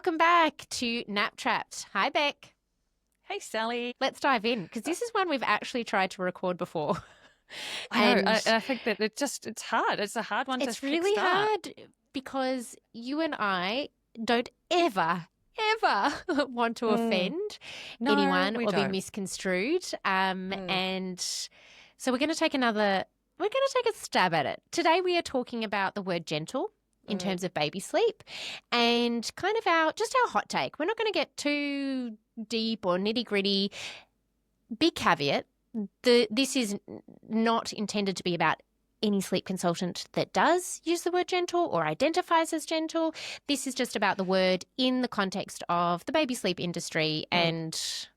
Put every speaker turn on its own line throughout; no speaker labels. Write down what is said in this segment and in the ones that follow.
welcome back to Nap Trapped. Hi, Bec.
Hey, Sally.
Let's dive in because this is one we've actually tried to record before.
I know.
And
I think that it's hard. It's a hard one to
it's really
kickstart.
hard because you and I don't ever want to
Mm.
offend
No,
anyone
we
or be
don't.
misconstrued.
Mm.
And so we're going to take a stab at it. Today we are talking about the word gentle in
Mm.
terms of baby sleep and kind of our hot take. We're not going to get too deep or nitty gritty. Big caveat, this is not intended to be about any sleep consultant that does use the word gentle or identifies as gentle. This is just about the word in the context of the baby sleep industry,
Mm.
and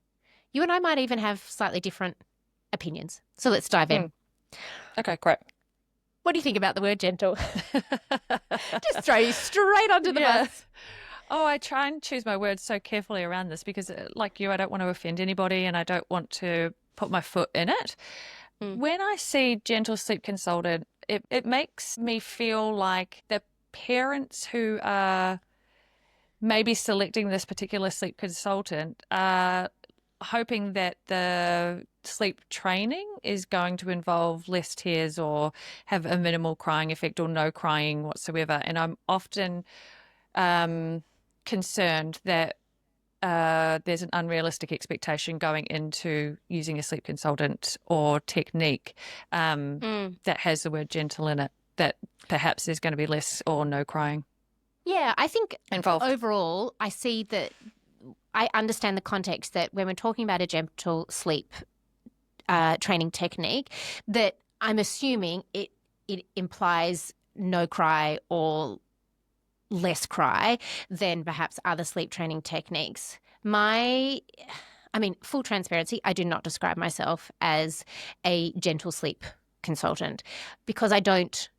you and I might even have slightly different opinions. So let's dive in.
Mm. Okay, great.
What do you think about the word gentle? Just throw you straight under the
Yeah.
bus.
Oh, I try and choose my words so carefully around this because, like you, I don't want to offend anybody and I don't want to put my foot in it.
Mm.
When I see gentle sleep consultant, it makes me feel like the parents who are maybe selecting this particular sleep consultant are hoping that the sleep training is going to involve less tears or have a minimal crying effect or no crying whatsoever. And I'm often concerned that there's an unrealistic expectation going into using a sleep consultant or technique that has the word gentle in it, that perhaps there's going to be less or no crying
Yeah, I think
involved.
overall, I see that I understand the context that when we're talking about a gentle sleep training technique, that I'm assuming it implies no cry or less cry than perhaps other sleep training techniques. Full transparency, I do not describe myself as a gentle sleep consultant because I don't.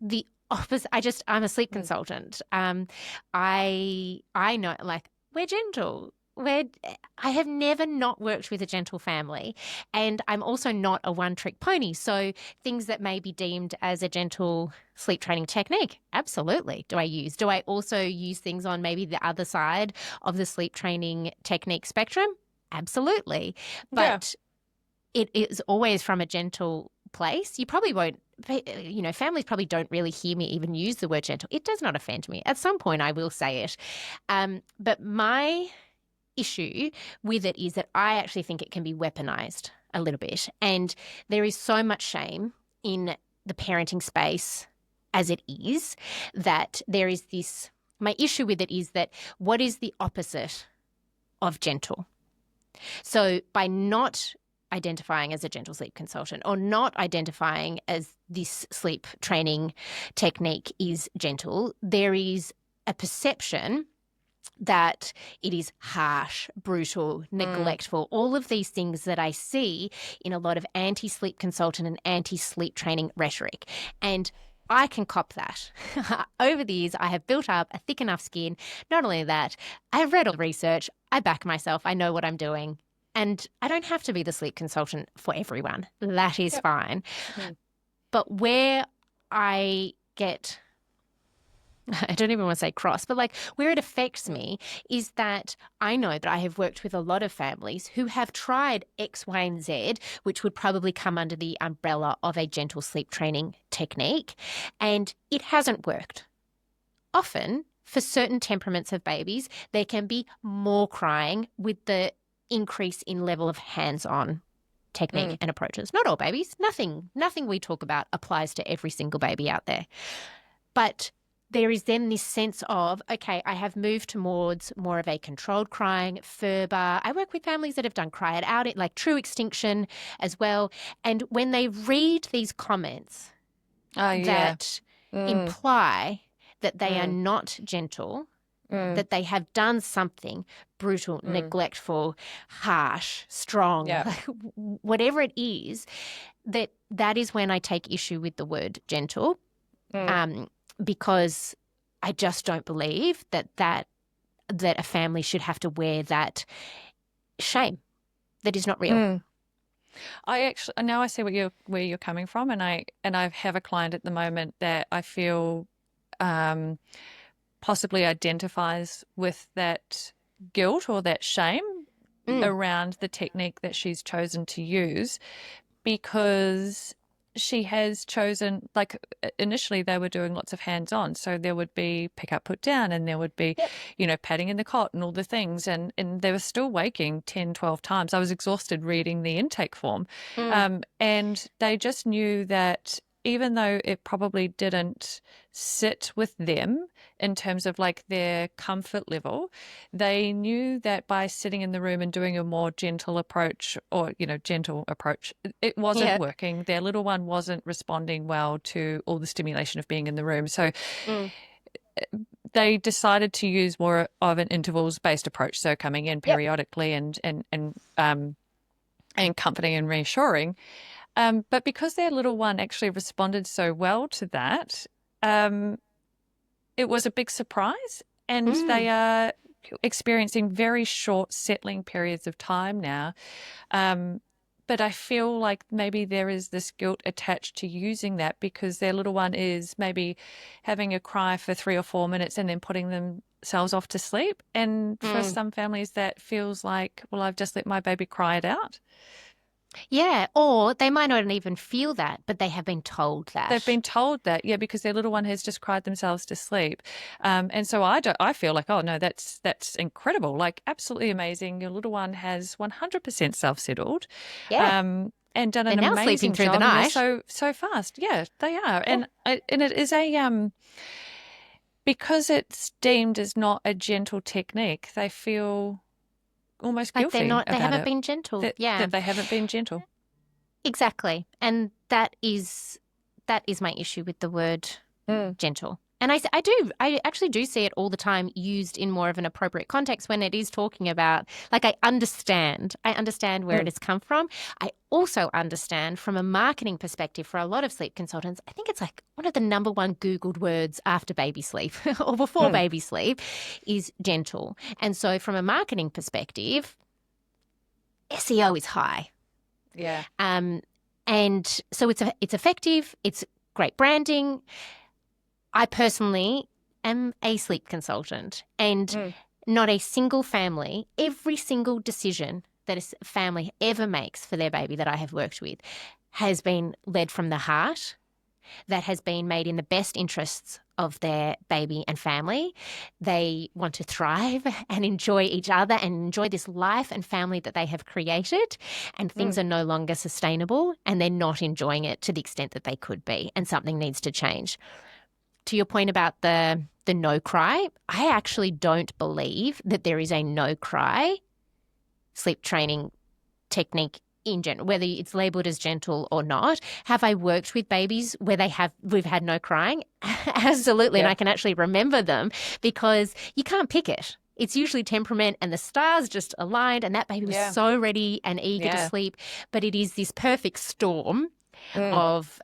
The opposite. I'm a sleep
Mm.
consultant. I know, like, we're gentle. I have never not worked with a gentle family, and I'm also not a one-trick pony. So things that may be deemed as a gentle sleep training technique, absolutely. Do I also use things on maybe the other side of the sleep training technique spectrum? Absolutely.
Yeah.
But it is always from a gentle place. You probably won't, families probably don't really hear me even use the word gentle. It does not offend me. At some point, I will say it. But my issue with it is that I actually think it can be weaponized a little bit. And there is so much shame in the parenting space as it is that there is this. My issue with it is that what is the opposite of gentle? So by not identifying as a gentle sleep consultant or not identifying as this sleep training technique is gentle, there is a perception that it is harsh, brutal,
Mm.
neglectful, all of these things that I see in a lot of anti-sleep consultant and anti-sleep training rhetoric. And I can cop that. Over the years, I have built up a thick enough skin. Not only that, I've read all the research, I back myself, I know what I'm doing. And I don't have to be the sleep consultant for everyone. That is
Yep.
fine.
Mm.
But where I get I don't even want to say cross, but like where it affects
Mm.
me is that I know that I have worked with a lot of families who have tried X, Y, and Z, which would probably come under the umbrella of a gentle sleep training technique, and it hasn't worked. Often, for certain temperaments of babies, there can be more crying with the increase in level of hands-on technique
Mm.
and approaches. Not all babies. Nothing we talk about applies to every single baby out there. But there is then this sense of, okay, I have moved towards more of a controlled crying, FERBA. I work with families that have done cry it out, like true extinction as well. And when they read these comments
Oh, yeah.
that
Mm.
imply that they are
Mm.
not gentle,
Mm.
that they have done something brutal,
Mm.
neglectful, harsh, strong,
Yeah.
whatever it is, that is when I take issue with the word gentle.
Mm.
Um, because I just don't believe that a family should have to wear that shame that is not real.
Mm. I actually now I see where you're coming from, and I have a client at the moment that I feel um, possibly identifies with that guilt or that shame around the technique that she's chosen to use, because she has chosen, like initially they were doing lots of hands-on. So there would be pick up, put down, and there would be, padding in the cot and all the things. And they were still waking 10, 12 times. I was exhausted reading the intake form. And they just knew that even though it probably didn't sit with them in terms of like their comfort level, they knew that by sitting in the room and doing a more gentle approach, or, gentle approach, it wasn't working. Their little one wasn't responding well to all the stimulation of being in the room. So they decided to use more of an intervals-based approach. So coming in periodically and comforting and reassuring. But because their little one actually responded so well to that, it was a big surprise, and they are experiencing very short settling periods of time now. But I feel like maybe there is this guilt attached to using that, because their little one is maybe having a cry for 3 or 4 minutes and then putting themselves off to sleep. And for some families, that feels like, well, I've just let my baby cry it out.
Yeah, or they might not even feel that, but they have been told that.
They've been told that, because their little one has just cried themselves to sleep. And so I feel like, oh no, that's incredible, like absolutely amazing. Your little one has 100% self-settled. And done an
now
amazing
sleeping through
job.
the night.
So fast. Yeah, they are. And it is because it's deemed as not a gentle technique, they feel almost
Like
guilty
they haven't
it,
been gentle.
that they haven't been gentle.
Exactly. And that is my issue with the word gentle. And I actually do see it all the time used in more of an appropriate context when it is talking about, like, I understand where it has come from. I also understand from a marketing perspective for a lot of sleep consultants, I think it's like one of the number one Googled words after baby sleep or before baby sleep is gentle. And so from a marketing perspective, SEO is high.
Yeah.
And so it's effective. It's great branding. I personally am a sleep consultant, and not a single family, every single decision that a family ever makes for their baby that I have worked with has been led from the heart, that has been made in the best interests of their baby and family. They want to thrive and enjoy each other and enjoy this life and family that they have created, and things are no longer sustainable and they're not enjoying it to the extent that they could be, and something needs to change. To your point about the no cry, I actually don't believe that there is a no cry sleep training technique in general, whether it's labelled as gentle or not. Have I worked with babies where we've had no crying? Absolutely. And I can actually remember them, because you can't pick it. It's usually temperament and the stars just aligned, and that baby was so ready and eager to sleep. But it is this perfect storm of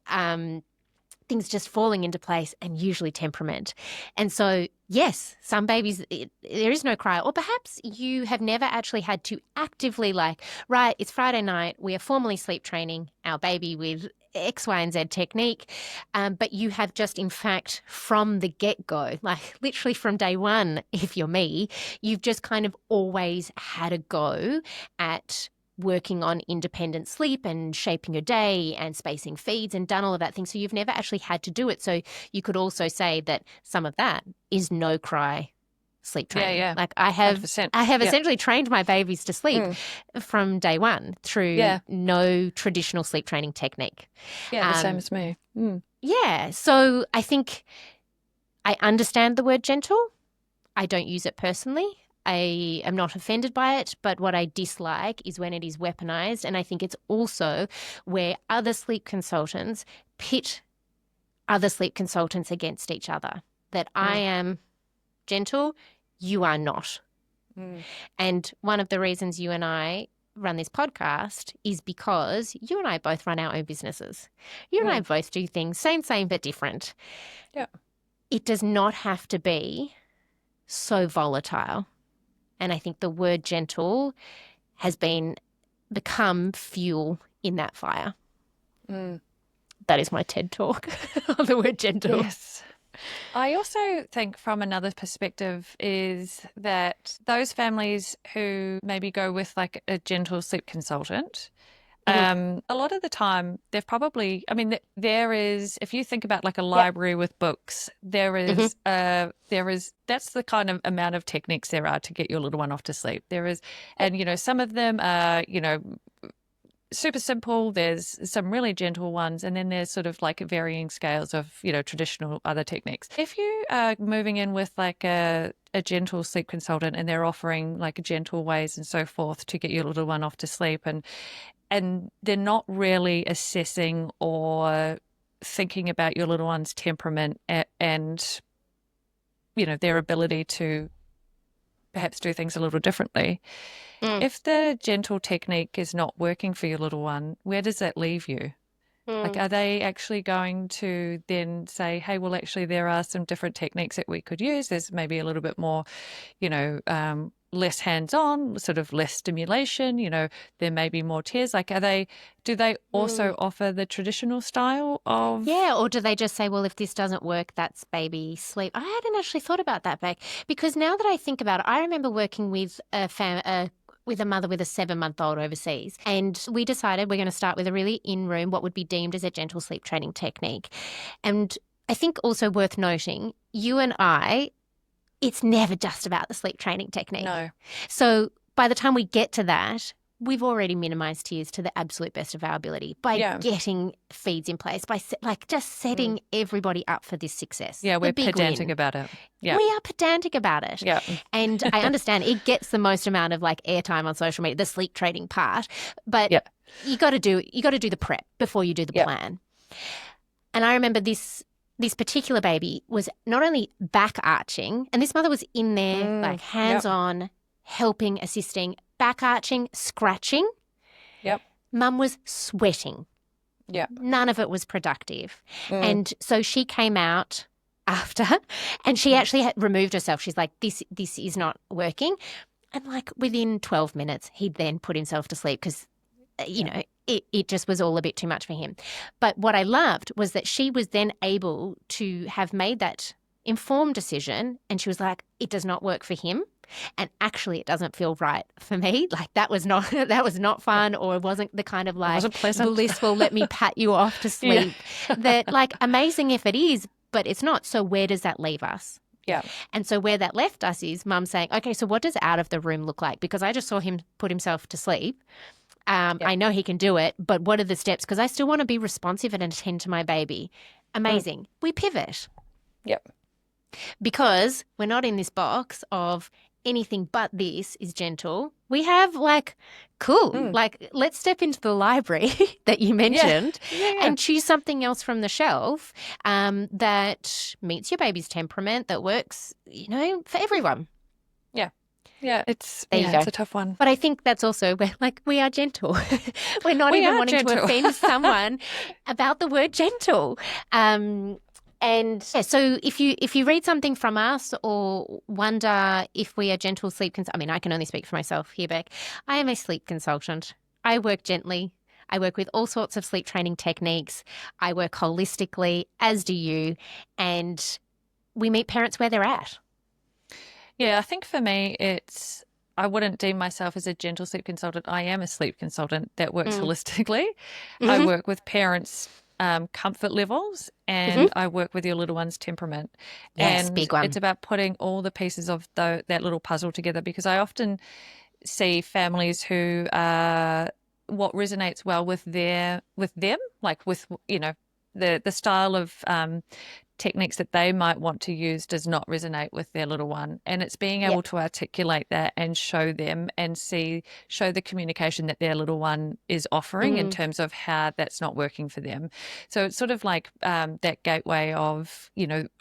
things just falling into place, and usually temperament. And so, yes, some babies, there is no cry. Or perhaps you have never actually had to actively, like, right, it's Friday night, we are formally sleep training our baby with X, Y, and Z technique. But you have just, in fact, from the get-go, like literally from day one, if you're me, you've just kind of always had a go at working on independent sleep and shaping your day and spacing feeds and done all of that thing. So you've never actually had to do it. So you could also say that some of that is no cry sleep training.
Yeah.
Like I have
100%.
essentially trained my babies to sleep from day one through no traditional sleep training technique.
Yeah, the same as me.
Yeah. So I think I understand the word gentle. I don't use it personally. I am not offended by it, but what I dislike is when it is weaponized. And I think it's also where other sleep consultants pit other sleep consultants against each other. That I am gentle, you are not. And one of the reasons you and I run this podcast is because you and I both run our own businesses. You and I both do things same, but different.
Yeah.
It does not have to be so volatile. And I think the word gentle has become fuel in that fire. That is my TED talk on the word gentle.
Yes. I also think from another perspective is that those families who maybe go with like a gentle sleep consultant,
Mhm.
a lot of the time they've probably, I mean, there is, if you think about like a
Yep.
library with books,
Mhm.
that's the kind of amount of techniques there are to get your little one off to sleep. There is, and some of them are, super simple. There's some really gentle ones, and then there's sort of like varying scales of, traditional other techniques. If you are moving in with like a gentle sleep consultant and they're offering like gentle ways and so forth to get your little one off to sleep, and they're not really assessing or thinking about your little one's temperament and their ability to perhaps do things a little differently.
Mm.
If the gentle technique is not working for your little one, where does that leave you? Like,
Mm.
are they actually going to then say, hey, well, actually, there are some different techniques that we could use. There's maybe a little bit more, less hands-on, sort of less stimulation, there may be more tears. Like, do they
Mm.
also offer the traditional style
Yeah,
of,
or do they just say, well, if this doesn't work, that's baby sleep? I hadn't actually thought about that, Beck, because now that I think about it, I remember working with with a mother with a 7-month-old overseas, and we decided we're going to start with a really in-room, what would be deemed as a gentle sleep training technique. And I think also worth noting, you and I, it's never just about the sleep training technique.
no,
So by the time we get to that, we've already minimized tears to the absolute best of our ability by
yeah,
getting feeds in place, by like just
mm.
setting everybody up for this success,
Yeah,
the
we're
big
pedantic
win.
about it. Yeah,
We are pedantic about it.
yeah,
And I understand it gets the most amount of like airtime on social media, the sleep trading part, but
yeah,
you got to do the prep before you do the
yeah,
plan. And I remember this particular baby was not only back arching, and this mother was in there like
yep,
hands on, helping, assisting, back arching, scratching.
yep,
Mum was sweating.
yep,
None of it was productive.
mm,
And so she came out after and she
mm,
actually had removed herself. She's like, this is not working. And like within 12 minutes, he'd then put himself to sleep because
yeah,
it just was all a bit too much for him. But what I loved was that she was then able to have made that informed decision. And she was like, it does not work for him. And actually, it doesn't feel right for me. Like that was not that was not
yeah.
fun, or it wasn't the kind of
It
like
wasn't pleasant.
blissful. Let me pat you off to
Yeah,
sleep. That like amazing if it is, but it's not. So where does that leave us?
yeah,
And so where that left us is mum saying, okay, so what does out of the room look like? Because I just saw him put himself to sleep.
yeah,
I know he can do it, but what are the steps? Because I still want to be responsive and attend to my baby.
mm,
Amazing. We pivot
yep,
because we're not in this box of anything but this is gentle. We have like, cool,
mm,
like let's step into the library that you
yeah,
mentioned
yeah, yeah,
and choose something else from the shelf that meets your baby's temperament, that works, for everyone.
yeah, yeah.
There you
It's
go.
a tough one.
But I think that's also where, like, we are gentle. We're not
We
even
are
wanting to
gentle.
offend someone about the word gentle. And yeah, so if you read something from us or wonder if we are gentle I mean, I can only speak for myself here, Beck. I am a sleep consultant. I work gently. I work with all sorts of sleep training techniques. I work holistically, as do you, and we meet parents where they're at.
Yeah, I think for me, I wouldn't deem myself as a gentle sleep consultant. I am a sleep consultant that works
Mm.
holistically. I
Hmm.
work with parents' comfort levels,
Hmm.
and I work with your little one's temperament.
Yes,
And
big
it's
one.
about putting all the pieces of that little puzzle together, because I often see families who what resonates well with them, like with the style of techniques that they might want to use does not resonate with their little one. And it's being able
Yep.
to articulate that and show them and show the communication that their little one is offering in
Mm.
terms of how that's not working for them. So it's sort of like that gateway of,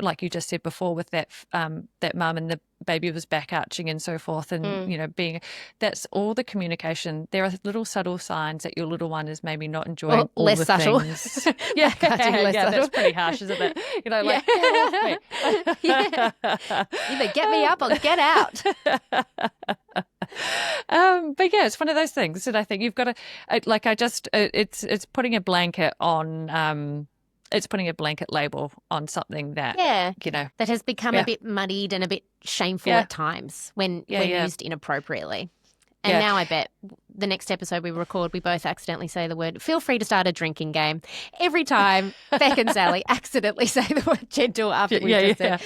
like you just said before, with that mum and the baby was back arching and so forth, and
Mm.
that's all the communication. There are little subtle signs that your little one is maybe not
Or
enjoying all
less
the
subtle.
things. Yeah,
Back arching, less
yeah, that's
subtle.
pretty harsh, isn't it?
Yeah.
Like, get off me.
Yeah. Either get me up or get out.
But yeah, it's one of those things that I think you've got to, it's putting a blanket on it's putting a blanket label on something that,
Yeah.
you know,
That has become
Yeah.
a bit muddied and a bit shameful
Yeah.
at times when
Yeah, yeah.
used inappropriately. And
Yeah.
now I bet the next episode we record, we both accidentally say the word. Feel free to start a drinking game. Every time Beck and Sally accidentally say the word gentle after we just said.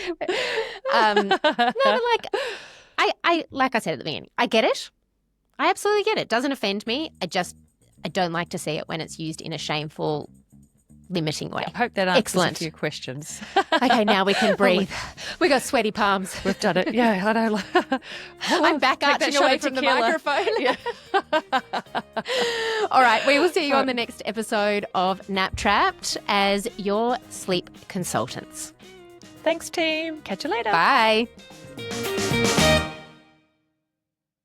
No, but I like I said at the beginning, I get it. I absolutely get it. It doesn't offend me. I don't like to see it when it's used in a shameful, limiting way.
I hope that answers
Excellent.
a few questions.
Okay, now we can breathe. We got sweaty palms.
We've done it. Yeah, I know.
I'm back
Take that
arching
shot
away
of
from the
tequila.
microphone.
Yeah.
All right, we will see you on the next episode of Nap Trapped as your sleep consultants.
Thanks, team. Catch you later.
Bye.